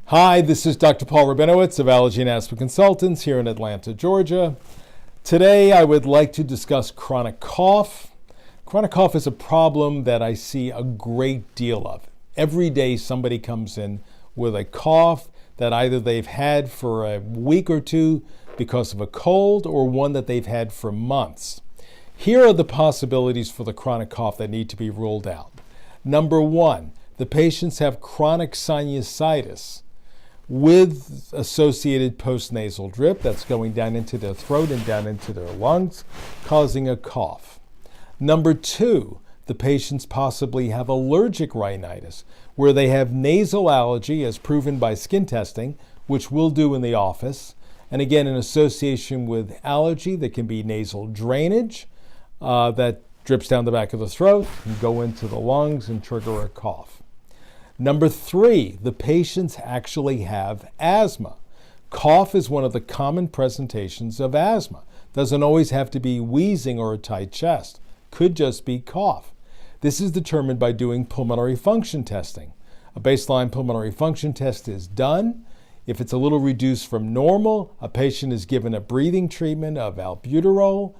Hi, this is Dr. Paul Rabinowitz of Allergy and Asthma Consultants here in Atlanta, Georgia. Today I would like to discuss chronic cough. Chronic cough is a problem that I see a great deal of. Every day somebody comes in with a cough that either they've had for a week or two because of a cold or one that they've had for months. Here are the possibilities for the chronic cough that need to be ruled out. Number one, the patients have chronic sinusitis with associated postnasal drip that's going down into their throat and down into their lungs, causing a cough. Number two, the patients possibly have allergic rhinitis, where they have nasal allergy as proven by skin testing, which we'll do in the office. And again, in association with allergy, there can be nasal drainage that drips down the back of the throat and go into the lungs and trigger a cough. Number three, the patients actually have asthma. Cough is one of the common presentations of asthma. Doesn't always have to be wheezing or a tight chest. Could just be cough. This is determined by doing pulmonary function testing. A baseline pulmonary function test is done. If it's a little reduced from normal, a patient is given a breathing treatment of albuterol,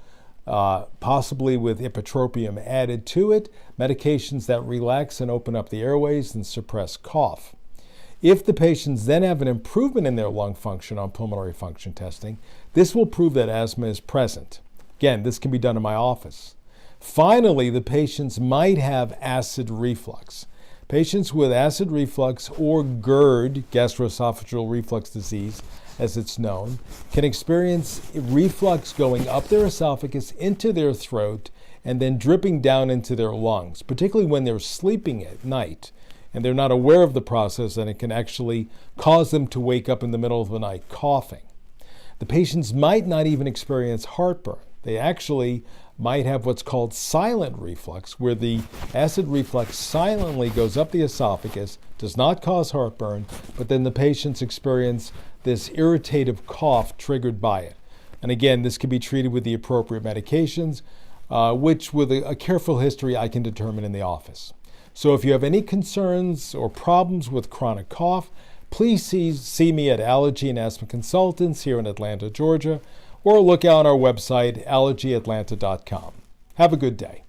possibly with ipratropium added to it, medications that relax and open up the airways and suppress cough. If the patients then have an improvement in their lung function on pulmonary function testing, this will prove that asthma is present. Again, this can be done in my office. Finally, the patients might have acid reflux. Patients with acid reflux or GERD, gastroesophageal reflux disease, as it's known, can experience reflux going up their esophagus into their throat and then dripping down into their lungs, particularly when they're sleeping at night and they're not aware of the process, and it can actually cause them to wake up in the middle of the night coughing. The patients might not even experience heartburn. They actually might have what's called silent reflux, where the acid reflux silently goes up the esophagus, does not cause heartburn, but then the patients experience this irritative cough triggered by it. And again, this can be treated with the appropriate medications, which with a careful history I can determine in the office. So if you have any concerns or problems with chronic cough, please see me at Allergy and Asthma Consultants here in Atlanta, Georgia, or look out on our website, allergyatlanta.com. Have a good day.